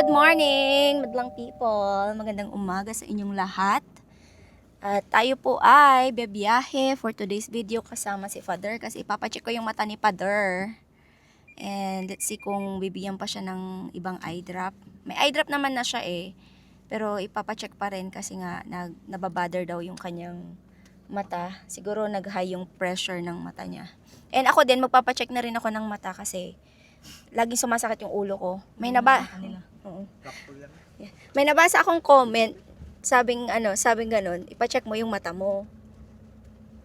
Good morning, madlang people. Magandang umaga sa inyong lahat. At tayo po ay bebiyahe for today's video kasama si Father kasi ipapacheck ko yung mata ni Father. And let's see kung bibigyan pa siya ng ibang eye drop. May eye drop naman na siya pero ipapacheck pa rin kasi nga nababother daw yung kanyang mata. Siguro nag-high yung pressure ng mata niya. And ako din, magpapacheck na rin ako ng mata kasi laging sumasakit yung ulo ko. May Oo. Yeah. May nabasa akong comment, sabing ganun, ipa-check mo yung mata mo.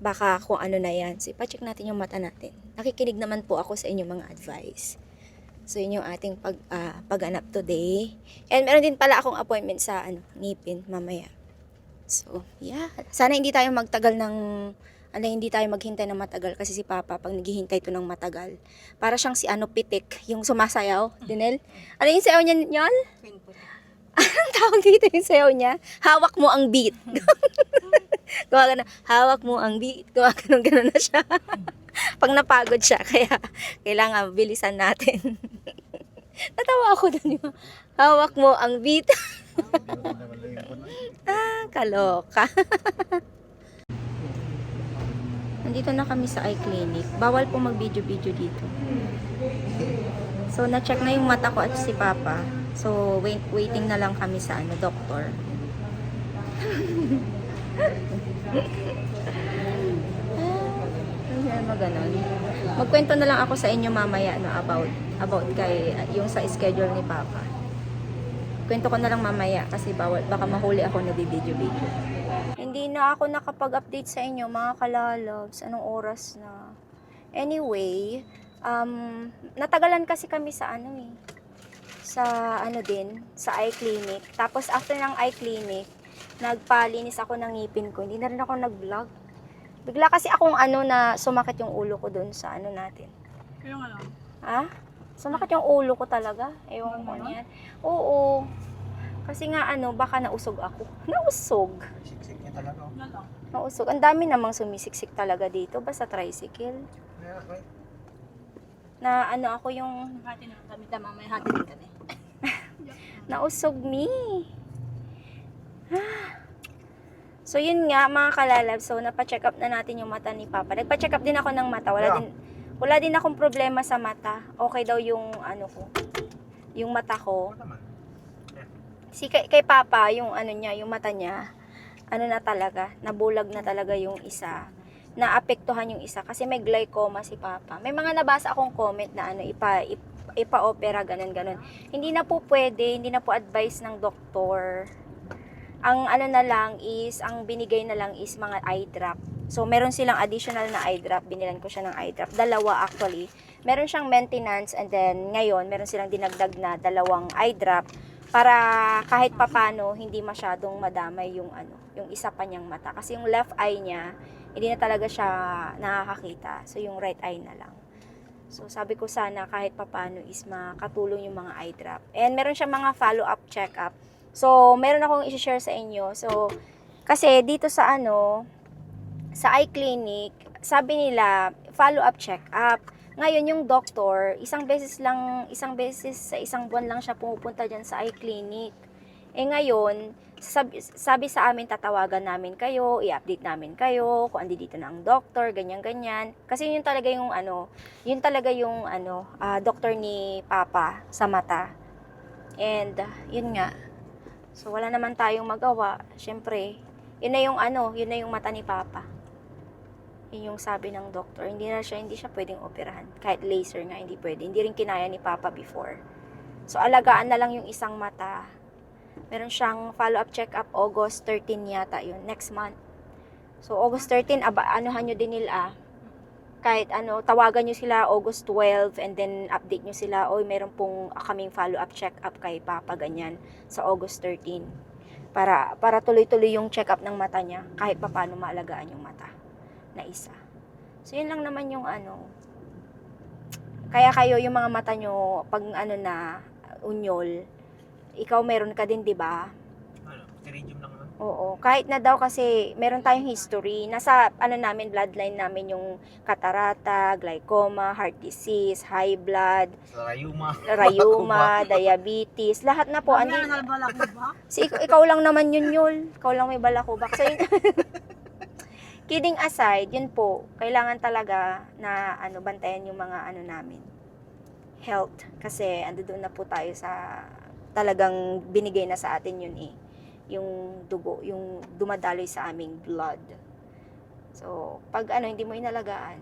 Baka kung ano na yan. So ipa-check natin yung mata natin. Nakikinig naman po ako sa inyong mga advice. So yun yung ating pagganap today. And meron din pala akong appointment sa ngipin mamaya. So, yeah. Sana hindi tayo magtagal hindi tayo maghintay ng matagal kasi si Papa pag naghihintay to ng matagal. Para siyang si Pitik, yung sumasayaw, Dinel. Ano yung sayaw niya, Nyol? Anong tawag dito yung sayaw niya? Hawak mo ang beat. Gumagano, hawak mo ang beat. Gumagano na siya. Pag napagod siya, kaya kailangan bilisan natin. Natawa ako dun yung hawak mo ang beat. Kaloka. Nandito na kami sa eye clinic. Bawal po mag-video-video dito. So, na-check na yung mata ko at si Papa. So, waiting na lang kami sa doktor. Maganon. Magkwento na lang ako sa inyo mamaya about kay yung sa schedule ni Papa. Kwento ko na lang mamaya kasi baka mahuli ako na video-video. Hindi na ako nakapag-update sa inyo mga kalalabs. Anong oras na? Anyway, natagalan kasi kami sa sa eye clinic. Tapos after ng eye clinic, nagpalinis ako ng ngipin ko. Hindi na rin ako nag-vlog. Bigla kasi akong na sumakit yung ulo ko doon sa natin. Kaya nga lang. Ha? Sumakit yung ulo ko talaga. Ewan ko niyan. Oo. Kasi nga baka nausog ako. Nausog. Siksik niya talaga. Nausog. Ang dami namang sumisiksik talaga dito. Basta tricycle. Na ako yung Hati na kami tama, may hati din kami. nausog me. So yun nga mga kalalab. So napa-check up na natin yung mata ni Papa. Nagpa-check up din ako ng mata. Wala din akong problema sa mata. Okay daw yung yung mata ko. Kay Papa, yung yung mata niya, na talaga, nabulag na talaga yung isa. Naapektuhan yung isa kasi may glaucoma si Papa. May mga nabasa akong comment na ipa-opera, ganun. Hindi na po pwede, hindi na po advice ng doktor. Ang ang binigay na lang is mga eye drop. So, meron silang additional na eye drop. Binilan ko siya ng eye drop. Dalawa actually. Meron siyang maintenance and then ngayon, meron silang dinagdag na 2 eye drop para kahit papano hindi masyadong madamay yung yung isa pa niyang mata. Kasi yung left eye niya, hindi na talaga siya nakakakita. So, yung right eye na lang. So, sabi ko sana kahit papano is makatulong yung mga eye drop. And meron siyang mga follow-up check-up. So, meron akong i-share sa inyo. So, kasi dito sa sa eye clinic, sabi nila, follow-up check-up. Ngayon, yung doctor, isang beses sa isang buwan lang siya pumupunta dyan sa eye clinic. Ngayon, sabi sa amin, tatawagan namin kayo, i-update namin kayo, kung andi dito na ang doctor, ganyan-ganyan. Kasi yun talaga yung doctor ni Papa sa mata. And, yun nga. So, wala naman tayong magawa. Siyempre, yun na yung mata ni Papa. Yun yung sabi ng doctor. Hindi siya pwedeng operahan. Kahit laser nga, hindi pwede. Hindi rin kinaya ni Papa before. So, alagaan na lang yung isang mata. Meron siyang follow-up check-up August 13 yata yun. Next month. So, August 13, anuhan nyo din nila. Kahit tawagan nyo sila August 12 and then update nyo sila, meron pong kaming follow-up check-up kay Papa, ganyan, sa August 13. Para tuloy-tuloy yung check-up ng mata niya, kahit paano maalagaan yung mata na isa. So, yun lang naman yung Kaya kayo, yung mga mata nyo, pag na unyol, ikaw meron ka din, di ba? Iridium lang naman. Oo, kahit na daw kasi meron tayong history. Nasa ano namin, bloodline namin yung katarata, glaucoma, heart disease, high blood, rayuma, diabetes, lahat na po. Mami, Andi, nalbalak mo ba? ikaw lang naman yun, Yul. Ikaw lang may balakubak. So, yun, kidding aside, yun po, kailangan talaga na ano, bantayan yung mga ano namin, health. Kasi ando doon na po tayo sa talagang binigay na sa atin yun eh. Yung dugo, yung dumadaloy sa aming blood. So, pag ano, hindi mo inalagaan,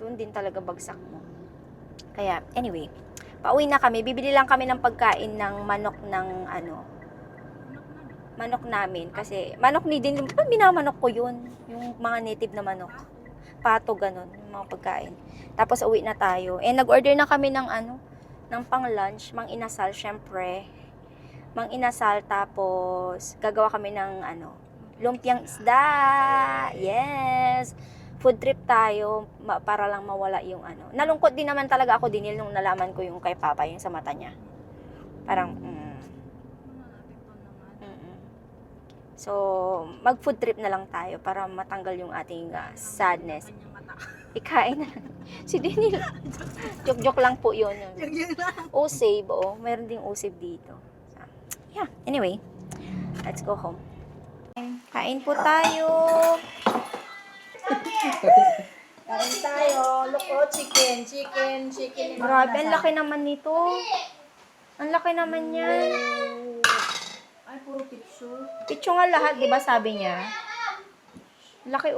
doon din talaga bagsak mo. Kaya, anyway, pauwi na kami. Bibili lang kami ng pagkain ng manok ng ano, manok namin. Kasi, manok ni din, pa minamanok ko yun. Yung mga native na manok. Pato, ganun, yung mga pagkain. Tapos, uwi na tayo. Nag-order na kami ng ano, ng pang lunch, mang inasal, syempre. Mang inasal, tapos, gagawa kami ng ano, lumpiang isda. Yes! Food trip tayo, para lang mawala yung ano. Nalungkot din naman talaga ako din nung nalaman ko yung kay Papa, yung sa mata niya. Parang, So, mag-food trip na lang tayo para matanggal yung ating sadness. Ikain na lang. Si Daniel, joke-joke lang po yun. O-save, Meron ding o-save dito. So, yeah, anyway. Let's go home. Kain po tayo. Kain tayo. Look, chicken. Grabe, ang laki naman nito. Ang laki naman yan. Ay, puro picture. Picture nga lahat, di ba sabi niya? Laki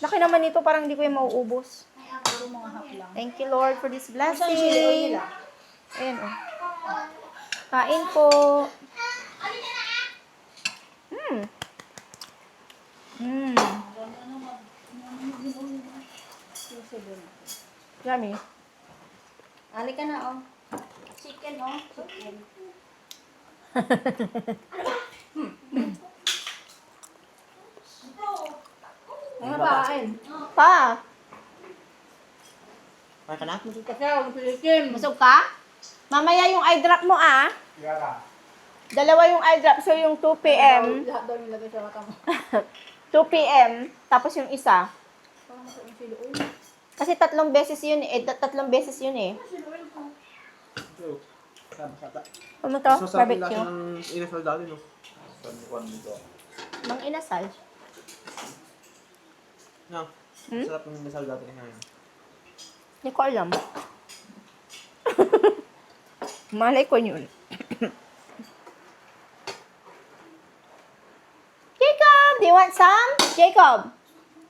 Laki naman nito, parang hindi ko yung mauubos. Puro mga haplang. Thank you, Lord, for this Saan yung chili oil blessing. nila? Ayan, Kain po. Yummy. Ali ka na, Chicken, Chicken. Ano ba, kain? Pa, Kaya ka na? Busog ka siya, chicken. busog ka? Mamaya yung eye drop mo, Dalawa yung eye drop, so yung 2 p.m. Lahat daw nilagay sa mata mo. 2 p.m. Tapos yung isa. Parang masarap yung chili oil. Kasi 3 beses yun eh. 3 beses yun eh. Chili oil ko. Ano to? So, sa akin Barbecue. lasa ng inasal dati, no? Mang inasal. No. Sarap ng inasal dati kinain. Hindi ko alam. Malay ko yun. Jacob, do you want some? Jacob,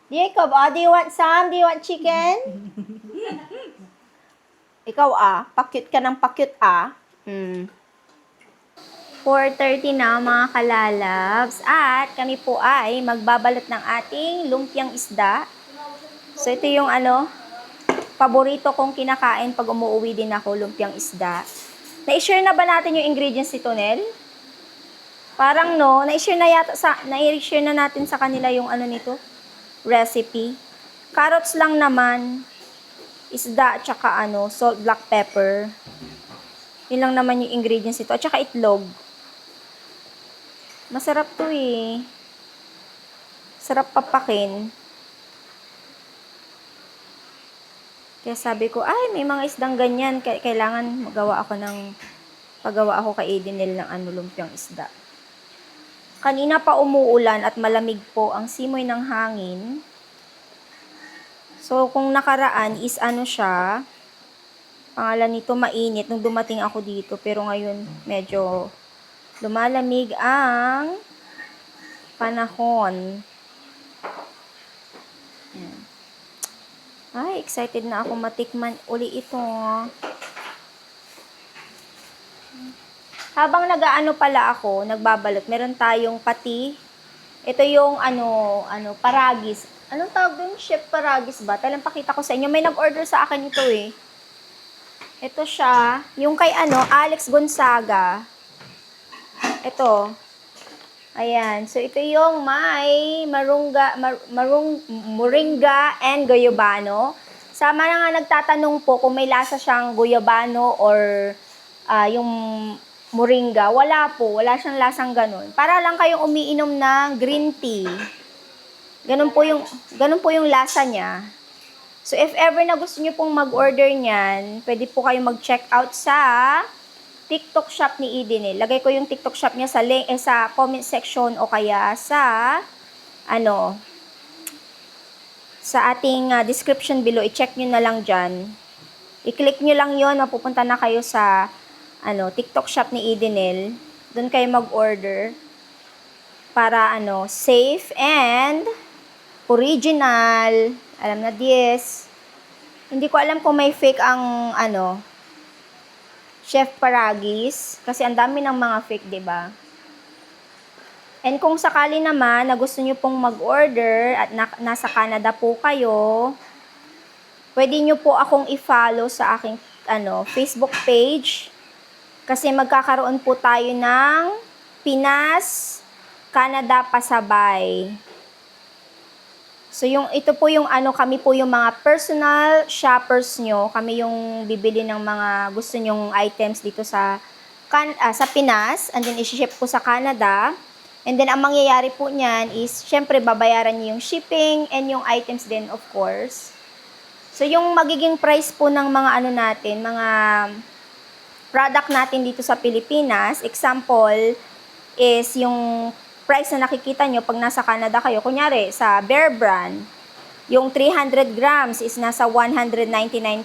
do you want some? Do you want chicken? Ikaw pakyut ka ng pakyut 4:30 na mga kalalabs at kami po ay magbabalot ng ating lumpiang isda. So ito yung paborito kong kinakain pag umuwi din ako, lumpiang isda. Na-share na ba natin yung ingredients nito, Nel? Parang na-share na natin sa kanila yung nito, recipe. Carrots lang naman, isda at saka salt, black pepper. Yun lang naman yung ingredients nito at saka itlog. Masarap to eh. Sarap papakin. Kaya sabi ko, ay, may mga isdang ganyan. Kailangan pagawa ako kay Edenel ng lumpiang isda. Kanina pa umuulan at malamig po ang simoy ng hangin. So, kung nakaraan is siya, pangalan nito mainit nung dumating ako dito. Pero ngayon, medyo lumalamig ang panahon. Yan. Ay, excited na ako matikman uli ito. Habang pala ako, nagbabalot, meron tayong pati. Ito yung paragis. Anong tawag doon? Chef paragis ba? Talang pakita ko sa inyo. May nag-order sa akin ito eh. Ito siya. Yung kay Alex Gonzaga. Ito. Ayan. So, ito yung may moringa and goyabano. Sa mga nagtatanong po kung may lasa siyang goyabano or yung moringa. Wala po. Wala siyang lasang ganun. Para lang kayong umiinom ng green tea. Ganun po yung lasa niya. So, if ever na gusto niyo pong mag-order niyan, pwede po kayong mag-check out sa TikTok shop ni Edenil. Lagay ko yung TikTok shop niya sa link, sa comment section o kaya sa sa ating description below. I-check nyo na lang dyan. I-click nyo lang yon, mapupunta na kayo sa TikTok shop ni Edenil. Doon kayo mag-order para safe and original. Alam na this. Hindi ko alam kung may fake ang Chef Paragis kasi ang dami ng mga fake, 'di ba? And kung sakali naman na gusto niyo pong mag-order at nasa Canada po kayo, pwede niyo po akong i-follow sa aking Facebook page kasi magkakaroon po tayo ng Pinas Canada pasabay. So ito po yung kami po yung mga personal shoppers nyo. Kami yung bibili ng mga gusto nyong items dito sa Pinas and then i-ship po sa Canada. And then ang mangyayari po niyan is syempre babayaran niyo yung shipping and yung items din of course. So yung magiging price po ng mga natin, mga product natin dito sa Pilipinas, example is yung price na nakikita nyo pag nasa Canada kayo, kunyari sa Bear Brand, yung 300 grams is nasa 199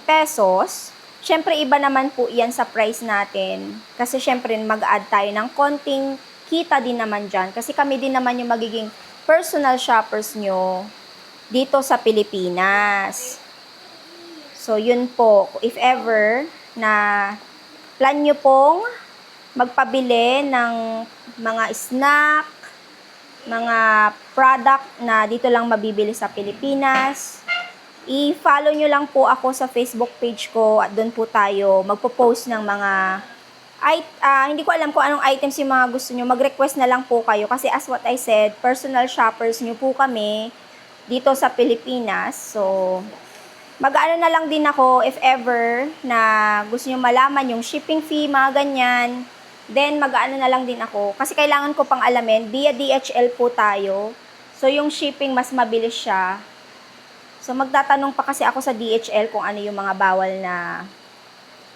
pesos. Syempre, iba naman po yan sa price natin. Kasi syempre, mag-add tayo ng konting kita din naman dyan. Kasi kami din naman yung magiging personal shoppers nyo dito sa Pilipinas. So, yun po. If ever na plan nyo pong magpabili ng mga snack, mga product na dito lang mabibili sa Pilipinas, i-follow nyo lang po ako sa Facebook page ko at doon po tayo magpo-post ng mga hindi ko alam kung anong items yung mga gusto nyo, mag-request na lang po kayo kasi as what I said, personal shoppers nyo po kami dito sa Pilipinas. So, mag-ano na lang din ako if ever na gusto nyo malaman yung shipping fee, mga ganyan. Then, mag-ano na lang din ako. Kasi kailangan ko pang alamin, via DHL po tayo. So, yung shipping, mas mabilis siya. So, magtatanong pa kasi ako sa DHL kung ano yung mga bawal na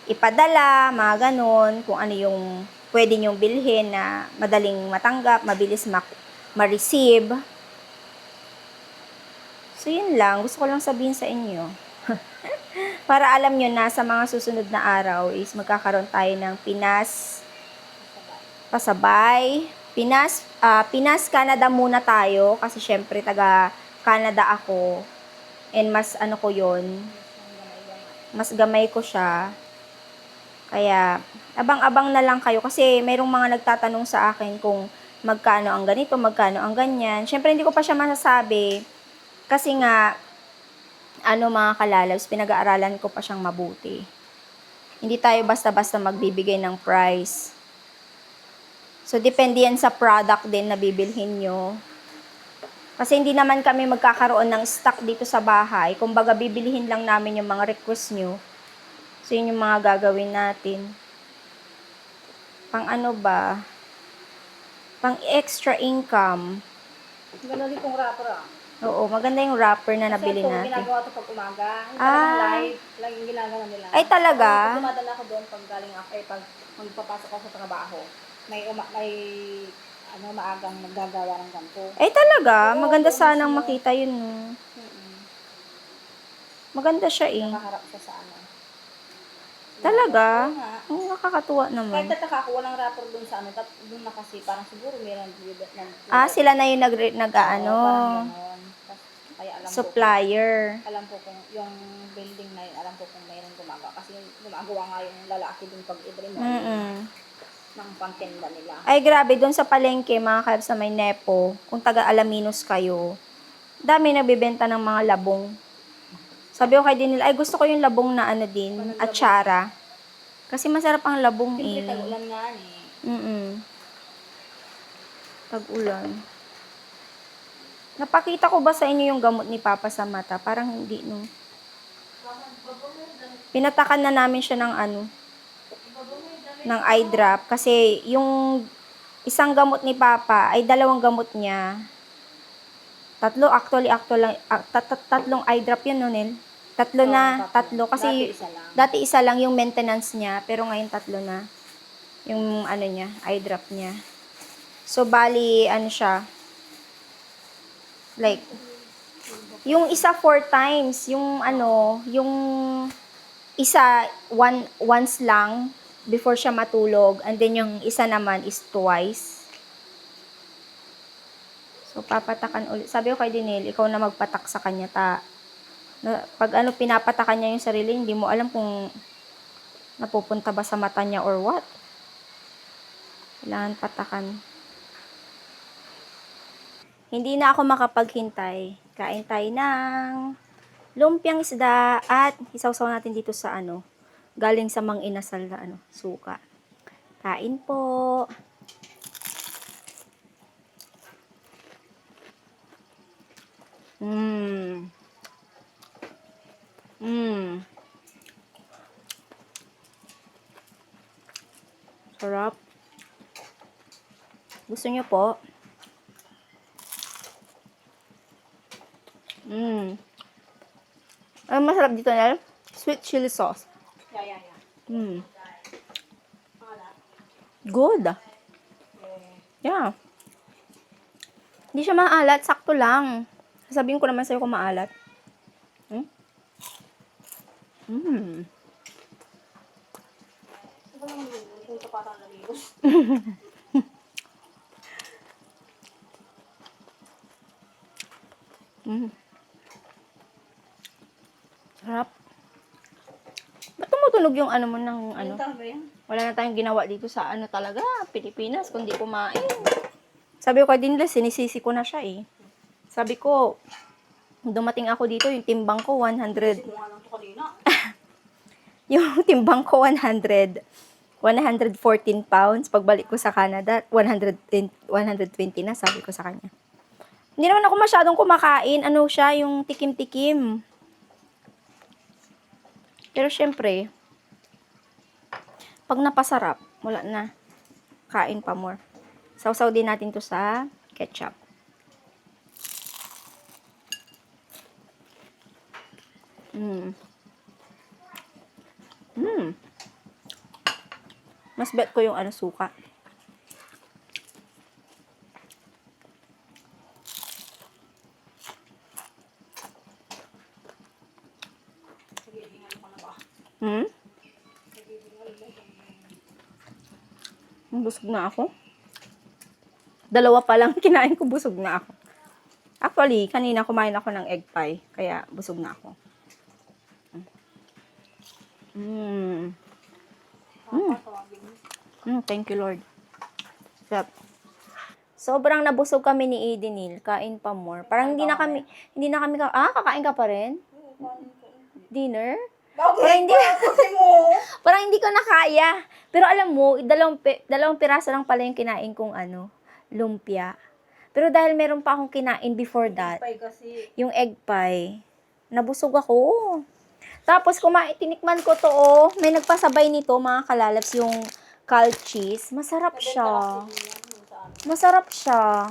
ipadala, mga ganun. Kung ano yung pwede nyong bilhin na madaling matanggap, mabilis ma-receive. So, yun lang. Gusto ko lang sabihin sa inyo. Para alam nyo na sa mga susunod na araw is magkakaroon tayo ng Pinas pasabay. Pinas, Canada muna tayo kasi syempre taga Canada ako. And mas ko yun, mas gamay ko siya. Kaya abang-abang na lang kayo kasi mayroong mga nagtatanong sa akin kung magkano ang ganito, magkano ang ganyan. Syempre hindi ko pa siya masasabi kasi nga mga kalalabs, pinag-aaralan ko pa siyang mabuti. Hindi tayo basta-basta magbibigay ng price. So, depende yan sa product din na bibilhin nyo. Kasi hindi naman kami magkakaroon ng stock dito sa bahay. Kumbaga, bibilihin lang namin yung mga request nyo. So, yun yung mga gagawin natin. Pang ba? Pang extra income. Ganda din pong rapper Oo, maganda yung wrapper na nabili Kasi natin. ginagawa ito pag umaga. Yung live, laging ginagawa nila. Ay, talaga? Pag dumadala ko doon pag galing ako, pag magpapasok ako sa trabaho, may maagang naggagawa ng ganito. Ay, talaga? Oo, Maganda oo, sanang mas- makita yun. Maganda siya eh. Nakaharap siya sa Talaga? Oo nga. Nakakatuwa Kahit naman. tataka ako, walang rapper doon sa doon na kasi parang siguro meron Sila na yung parang ganon. Kaya alam supplier. alam ko kung yung building na yun, alam ko kung mayroong gumagawa. Kasi gumagawa nga yung lalaki dun pag i-dream ng pangtenda nila. Ay, grabe. Doon sa palengke, mga kalabs sa may Nepo, kung taga Alaminos kayo, dami nagbibenta ng mga labong. Sabi ko kay Dinil, ay gusto ko yung labong na din, atsara. Kasi masarap ang labong Siyempre, eh. tag-ulan nga Tag-ulan. Napakita ko ba sa inyo yung gamot ni Papa sa mata? Parang hindi, no? Pinatakan na namin siya ng ng eye drop. Kasi yung isang gamot ni Papa ay 2 gamot niya. Tatlo, actually, tatlong eye drop yun, no, Nel? Tatlo Oo, na, tatlo. Dati Kasi, isa lang. dati isa lang yung maintenance niya, pero ngayon 3 na. Yung, ano niya, eye drop niya. So, bali, ano siya, like, yung isa 4 times, yung, ano, yung isa, once lang, before siya matulog, and then yung isa naman is twice. So, papatakan ulit. Sabi ko kay Dinel, ikaw na magpatak sa kanya, pag ano, pinapatakan niya yung sarili, hindi mo alam kung napupunta ba sa mata niya or what. Kailangan patakan. Hindi na ako makapaghintay. Kain tayo ng lumpiang isda at isawsaw natin dito sa ano, galing sa Mang Inasal na ano, suka. Kain po. Sarap. Gusto niyo po? Ang masarap dito, Nel? Sweet chili sauce. Yeah. Good. Yeah. Hindi siya maalat, sakto lang. Sasabihin ko naman sa'yo kung maalat. Ito parang nalilos. Sarap. Ba't tumutunog yung ano mo ng ano? Ano ba yan? Wala na tayong ginawa dito sa ano talaga, Pilipinas, kundi kumain. Sabi ko kay Dinle, sinisisi ko na siya eh. Sabi ko, dumating ako dito, yung timbang ko 100. Kung anong to kanina. Yung timbang ko 114 pounds. Pagbalik ko sa Canada, 120 na, sabi ko sa kanya. Hindi naman ako masyadong kumakain. Ano siya, yung tikim-tikim. Pero syempre, pag napasarap, wala na. Kain pa more. Sausaw din natin to sa ketchup. Mas bet ko yung ano, suka. Busog na ako. 2 pa lang kinain ko, busog na ako. Actually, kanina kumain ako ng egg pie, kaya busog na ako. Thank you, Lord. Sarap. Sobrang nabusog kami ni Edenil. Kain pa more. Parang hindi na kami, kakain ka pa rin? Dinner? Parang hindi, parang hindi ko na kaya. Pero alam mo, 2 piraso lang pala yung kinain kong ano, lumpia. Pero dahil meron pa akong kinain before that, yung egg pie, nabusog ako. Tapos tinikman ko to, may nagpasabay nito, mga kalalabs, yung called cheese. Masarap siya. Masarap siya.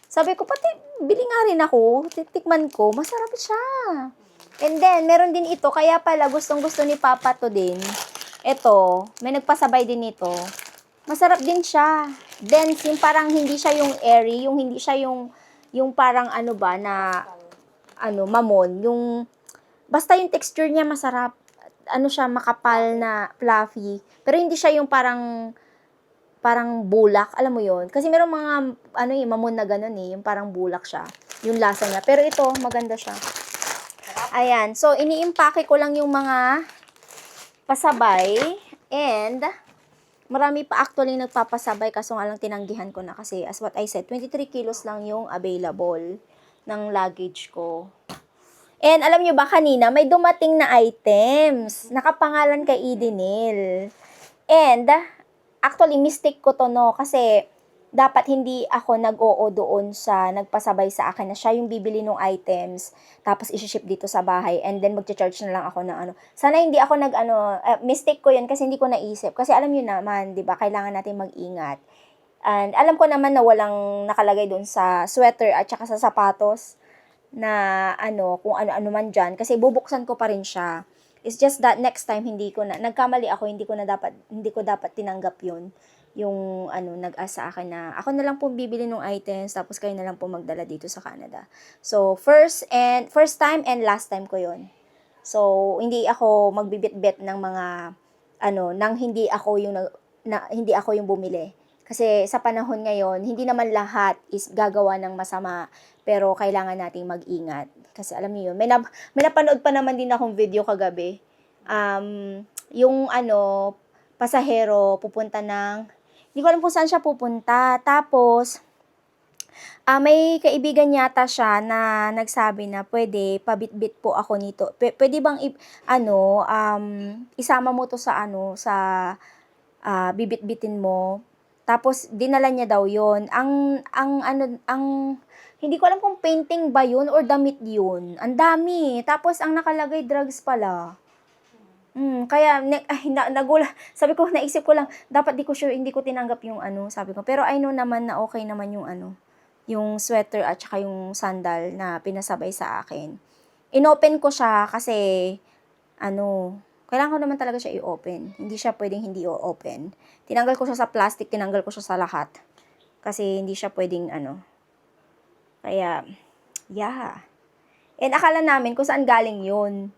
Sabi ko, pati bili nga rin ako. Titikman ko, masarap siya. And then, meron din ito, kaya pala gustong-gusto ni Papa to din. Ito, may nagpasabay din ito. Masarap din siya. Then, yung parang hindi siya yung airy, yung hindi siya yung parang ano ba, na, ano, mamon. Basta yung texture niya masarap. Ano siya, makapal na fluffy. Pero hindi siya yung parang bulak, alam mo yon. Kasi merong mga, mamon na ganun eh, yung parang bulak siya. Yung lasa niya. Pero ito, maganda siya. Ayan. So, iniimpake ko lang yung mga pasabay. And, marami pa actually nagpapasabay kaso nga lang tinanggihan ko na kasi as what I said, 23 kilos lang yung available ng luggage ko. And alam nyo ba kanina, may dumating na items. Nakapangalan kay Edenil. And, actually, mistake ko to, no? Kasi, dapat hindi ako nag-oo doon sa nagpasabay sa akin na siya yung bibili ng items, tapos isi-ship dito sa bahay, and then magcha-charge na lang ako ng ano. Sana hindi ako mistake ko yun kasi hindi ko naisip. Kasi alam niyo naman, di ba, kailangan natin mag-ingat. And alam ko naman na walang nakalagay doon sa sweater at saka sa sapatos na kung ano-ano man dyan. Kasi bubuksan ko pa rin siya. It's just that next time nagkamali ako, hindi ko dapat tinanggap yun. Yung nag-asa akin na ako na lang po bibili ng items tapos kayo na lang po magdala dito sa Canada. So, first time and last time ko yun. So, hindi ako magbibit-bit ng mga nang hindi ako yung bumili. Kasi sa panahon ngayon, hindi naman lahat is gagawa ng masama, pero kailangan nating mag-ingat. Kasi alam niyo yun, may napanood pa naman din akong video kagabi. Yung pasahero pupunta hindi ko alam kung saan siya pupunta. Tapos, may kaibigan yata siya na nagsabi na pwede pabitbit po ako nito. Pwede bang isama mo to sa bibitbitin mo. Tapos dinala niya daw 'yon. Hindi ko alam kung painting ba 'yun or damit 'yun. Ang dami. Tapos ang nakalagay drugs pala. Kaya sabi ko, naisip ko lang, dapat hindi ko tinanggap yung sabi ko. Pero I know naman na okay naman yung sweater at saka yung sandal na pinasabay sa akin. Inopen ko siya kasi kailangan ko naman talaga siya i-open. Hindi siya pwedeng hindi i-open. Tinanggal ko siya sa plastic, tinanggal ko siya sa lahat. Kasi hindi siya pwedeng Kaya, yeah. And akala namin kung saan galing yun.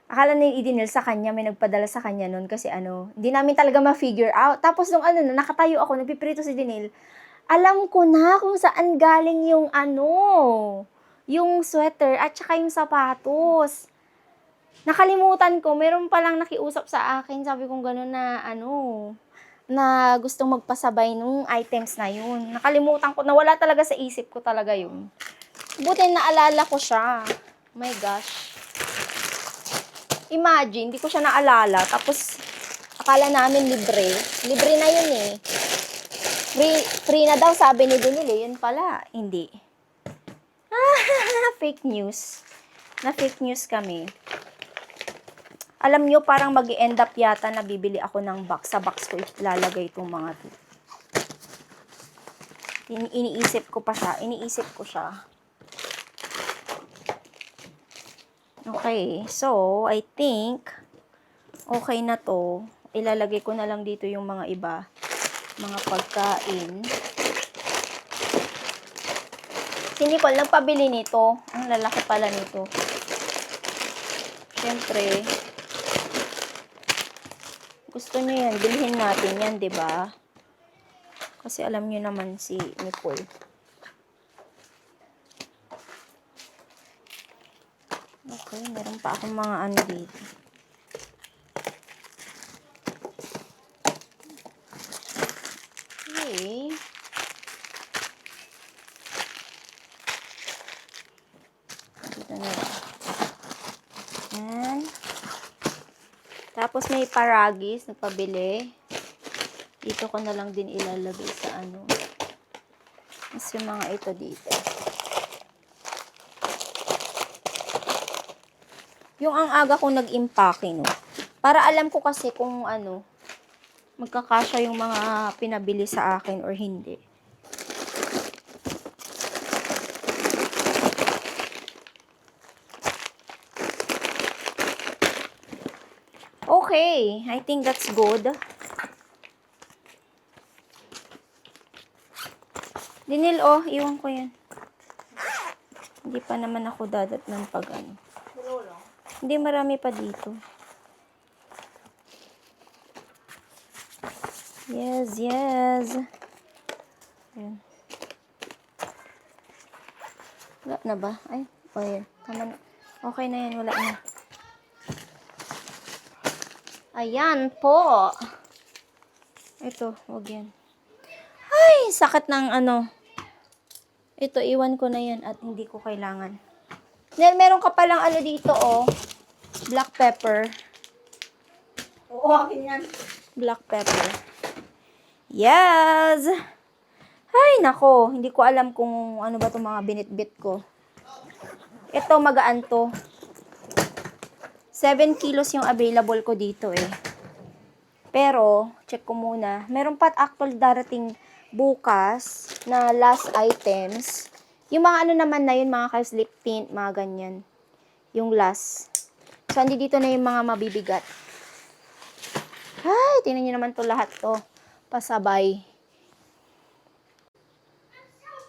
Akala na idinil sa kanya, may nagpadala sa kanya nun kasi hindi namin talaga ma-figure out. Tapos nung nakatayo ako, nagpiprito si Dinil, alam ko na kung saan galing yung yung sweater at saka yung sapatos. Nakalimutan ko, meron palang nakiusap sa akin, sabi kong gano'n na gustong magpasabay nung items na yun. Nakalimutan ko, nawala talaga sa isip ko talaga yun. Buti naalala ko siya. Oh my gosh. Imagine, di ko siya naalala, tapos akala namin libre. Libre na yun eh. Free na daw, sabi ni Denil yun pala. Hindi. Fake news. Na-fake news kami. Alam nyo, parang mag-end up yata na bibili ako ng box. Sa box ko ilalagay itong mga to. Iniisip ko siya. Okay, so, I think, okay na to. Ilalagay ko na lang dito yung mga iba. Mga pagkain. Si Nicole, nagpabili nito. Ang lalaki pala nito. Siyempre, gusto niyo yan, bilhin natin yan, 'di ba? Kasi alam niyo naman si Nicole. Okay, meron pa akong mga dito. Okay. Dito na lang. Yan. Tapos may paragis, nagpabili. Dito ko na lang din ilalagay sa Mas yung mga ito dito. Yung ang aga kong nag-impake, no? Para alam ko kasi kung magkakasya yung mga pinabili sa akin or hindi. Okay, I think that's good. Dinil, iwan ko yan. Hindi pa naman ako dadat ng Hindi, marami pa dito. Yes. Ayan. Wala na ba? Ay, yan. Tama na. Okay na yan, wala na. Ayan po. Ito, wag yan. Ay, sakit ng Ito, iwan ko na yan at hindi ko kailangan. Meron ka palang dito, black pepper. Oo, akin yan. Black pepper. Yes! Ay, nako. Hindi ko alam kung ano ba itong mga binitbit ko. Ito, magaan to. 7 kilos yung available ko dito eh. Pero, check ko muna. Meron pa actual darating bukas na last items. Yung mga ano naman na yun, mga ka-slip tint, mga ganyan. Yung last. So, hindi dito na yung mga mabibigat. Ay, tingnan nyo naman to lahat to. Pasabay.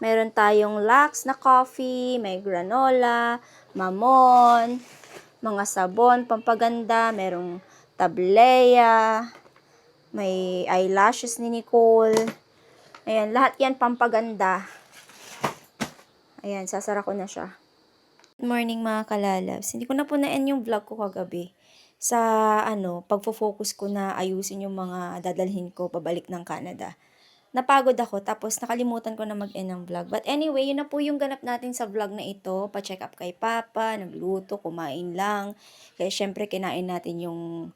Meron tayong Lux na coffee, may granola, mamon, mga sabon, pampaganda, merong tableya, may eyelashes ni Nicole. Ayan, lahat yan pampaganda. Ayan, sasara ko na siya. Good morning mga kalalabs. Hindi ko na po na-end yung vlog ko kagabi. Sa pagfo-focus ko na ayusin yung mga dadalhin ko pabalik ng Canada. Napagod ako, tapos nakalimutan ko na mag-end ng vlog. But anyway, yun na po yung ganap natin sa vlog na ito. Pa-check up kay Papa, nagluto, kumain lang. Kaya syempre kinain natin yung,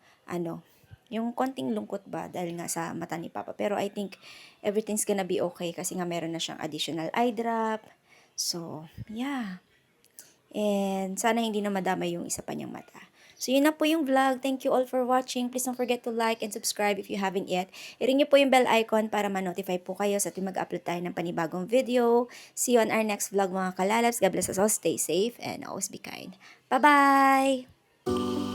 yung konting lungkot ba dahil nga sa mata ni Papa. Pero I think everything's gonna be okay kasi nga meron na siyang additional eye drop. So, yeah. And sana hindi na madamay yung isa pa niyang mata. So, yun na po yung vlog. Thank you all for watching. Please don't forget to like and subscribe if you haven't yet. I-ring niyo po yung bell icon para ma-notify po kayo sa tuwing mag-upload tayo ng panibagong video. See you on our next vlog mga kalalabs. God bless us all. Stay safe and always be kind. Bye-bye!